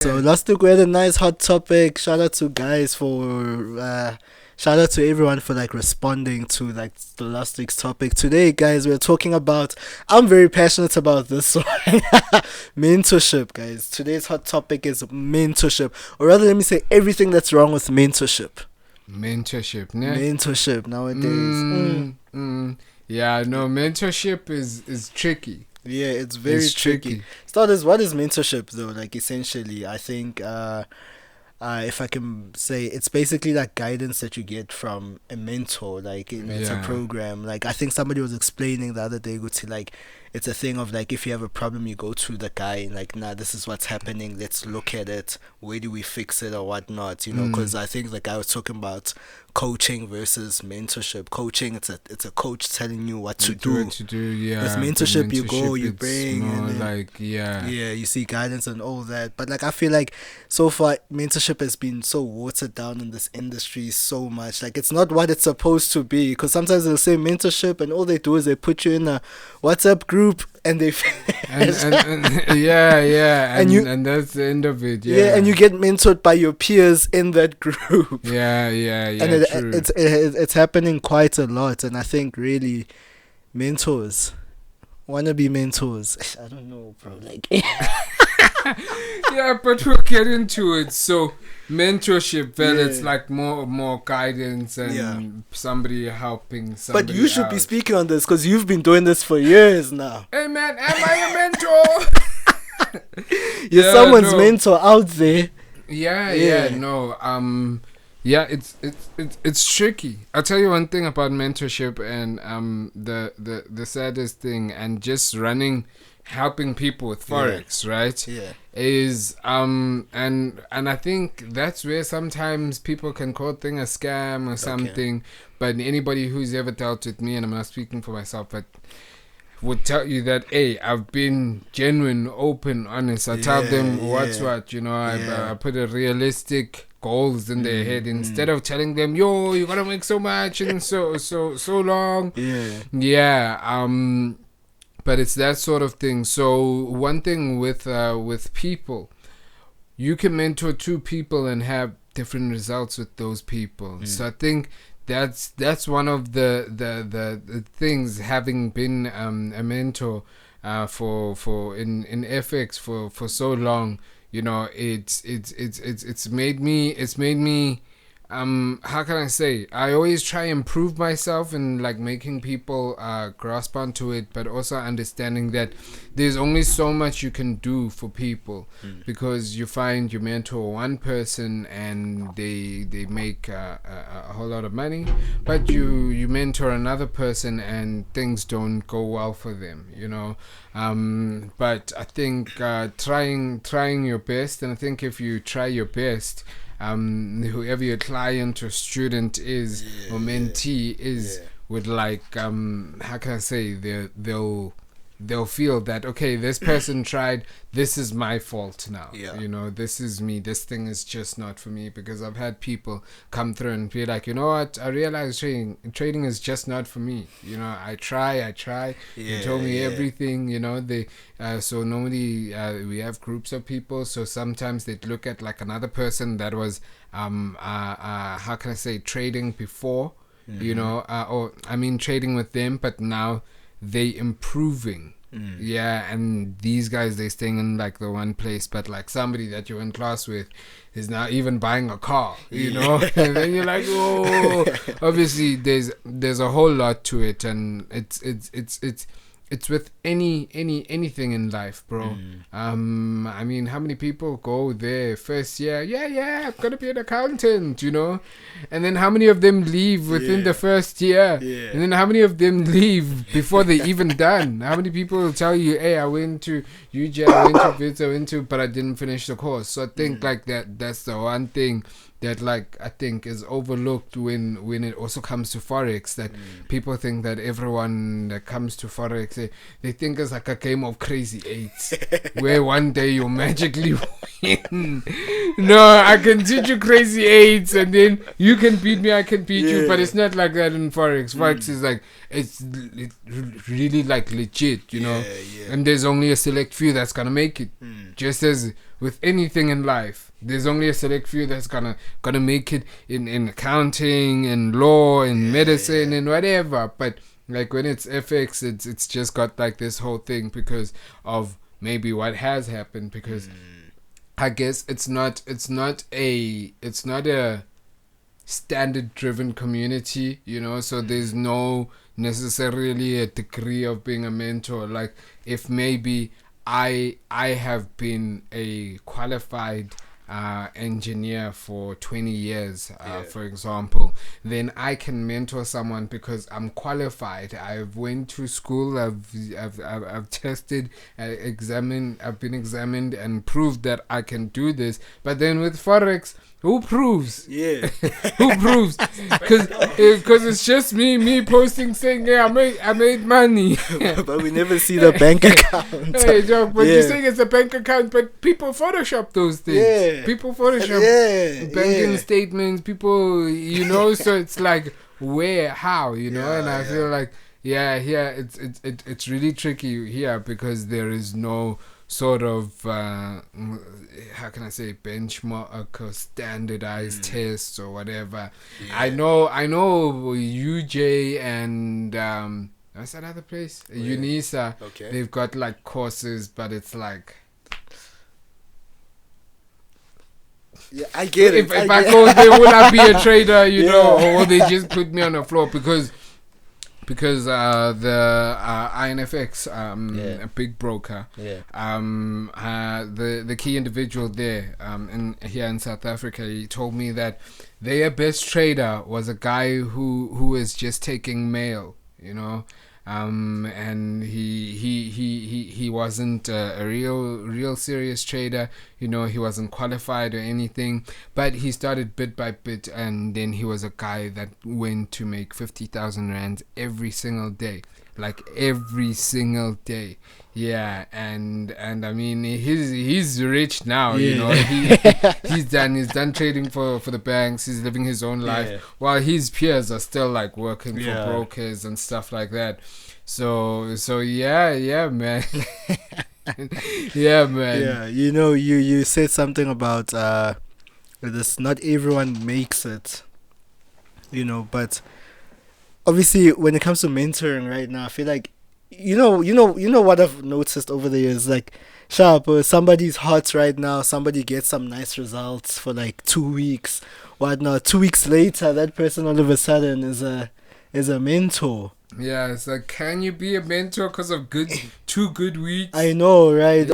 So last week we had a nice hot topic. Shout out to guys for shout out to everyone for like responding to like the last week's topic. Today, guys, we're talking about. I'm very passionate about this one. Mentorship, guys. Today's hot topic is mentorship, or rather, let me say everything that's wrong with mentorship. Mentorship, ne? Mentorship nowadays. Yeah, no, mentorship is tricky. Yeah, it's very It's tricky. Starters, what is mentorship though? Like essentially, I think if I can say, it's basically like guidance that you get from a mentor. Like it's a Yeah. program. Like I think somebody was explaining the other day, Guti, like it's a thing of like if you have a problem, you go to the guy and like, nah, this is what's happening. Let's look at it. Where do we fix it or whatnot? You know, because I think the guy was talking about coaching versus mentorship. Coaching, it's a coach telling you what to do. What to do, yeah. With but mentorship, you go, you it's bring, more and then- like, yeah. Yeah, you see guidance and all that. But like I feel like so far mentorship has been so watered down in this industry so much. Like it's not what it's supposed to be. Because sometimes they'll say mentorship and all they do is they put you in a WhatsApp group and they And yeah, And you- and that's the end of it, yeah. yeah, and you get mentored by your peers in that group. yeah, And true. it's happening quite a lot. And I think really mentors wanna be mentors. I don't know, bro. Like Yeah, but we'll get into it. So mentorship, well, Yeah. it's like more guidance and Yeah. somebody helping somebody but you should be out. speaking on this because you've been doing this for years now. Hey man, am I a mentor? You're Yeah, someone's no. mentor out there. Yeah, no. Yeah, it's tricky. I'll tell you one thing about mentorship and the saddest thing and just helping people with forex, right? Yeah. Is and I think that's where sometimes people can call thing a scam or something. But anybody who's ever dealt with me, and I'm not speaking for myself, but would tell you that, hey, I've been genuine, open, honest. I tell them what's yeah. what, you know. Yeah. I put a realistic goals in their head instead of telling them, yo, you gotta make so much and so long. Yeah. But it's that sort of thing. So one thing with people, you can mentor two people and have different results with those people. So I think that's one of the things, having been a mentor for in FX for so long. You know, it's made me how can I say, I always try and improve myself and like making people grasp onto it, but also understanding that there's only so much you can do for people, because you find you mentor one person and they make a whole lot of money, but you mentor another person and things don't go well for them, you know. But I think trying your best, and I think if you try your best, whoever your client or student is or mentee is, would like how can I say, they'll feel that, okay, this person tried, this is my fault now. You know, this is me, this thing is just not for me. Because I've had people come through and be like, you know what, I realize trading is just not for me. You know, I try. They told me everything, you know. They so normally we have groups of people, so sometimes they'd look at like another person that was how can I say, trading before, you know, or I mean trading with them, but now they improving. And these guys, they staying in like the one place, but like somebody that you're in class with is now even buying a car, you know. And then you're like, oh, obviously there's a whole lot to it, and it's with anything in life, bro. I mean, how many people go there first year, I'm gonna be an accountant, you know, and then how many of them leave within the first year, and then how many of them leave before they even done? How many people will tell you, hey, I went to UJ, I went to Wits, I went to, but I didn't finish the course. So I think like that's the one thing that like I think is overlooked when it also comes to forex, that people think that everyone that comes to forex, they think it's like a game of crazy eights where one day you magically win. No, I can teach you crazy eights, and then you can beat me, I can beat you. But it's not like that in Forex. Forex is like, it's really like legit, you know. And there's only a select few that's gonna make it. Just as with anything in life, there's only a select few that's gonna make it in accounting and law and medicine and whatever. But like when it's FX, it's just got like this whole thing because of maybe what has happened, because I guess it's not a standard driven community, you know, so there's no necessarily a degree of being a mentor. Like if maybe I have been a qualified engineer for 20 years, for example, then I can mentor someone because I'm qualified. I've went to school. I've tested, I've been examined and proved that I can do this. But then with Forex, who proves? Who proves? Because it's just me posting saying, yeah, I made money. But we never see the bank account. Hey, Joe, but you're saying it's a bank account, but people Photoshop those things. People Photoshop banking statements, people, you know, so it's like, where, how, you know, and I feel like, here it's really tricky here because there is no sort of how can I say benchmark or standardized tests or whatever. I know UJ and what's that other place? UNISA. They've got like courses, but it's like, I get it. If I go there, will I be a trader, you know, or will they just put me on the floor because the INFX, a big broker, the key individual there, here in South Africa, he told me that their best trader was a guy who was just taking mail, you know, and he wasn't a real serious trader, you know, he wasn't qualified or anything, but he started bit by bit, and then he was a guy that went to make 50,000 rands every single day, like every single day. Yeah, and I mean he's rich now, you know. He's done trading for the banks. He's living his own life, while his peers are still like working for brokers and stuff like that. So yeah, man. Yeah, man. Yeah, you know, you said something about this. Not everyone makes it, you know, but obviously when it comes to mentoring right now, I feel like you know what I've noticed over the years, like somebody's hot right now, somebody gets some nice results for like 2 weeks, whatnot. 2 weeks later, that person all of a sudden is a mentor. Yeah, it's like, can you be a mentor because of 2 good weeks? I know, right?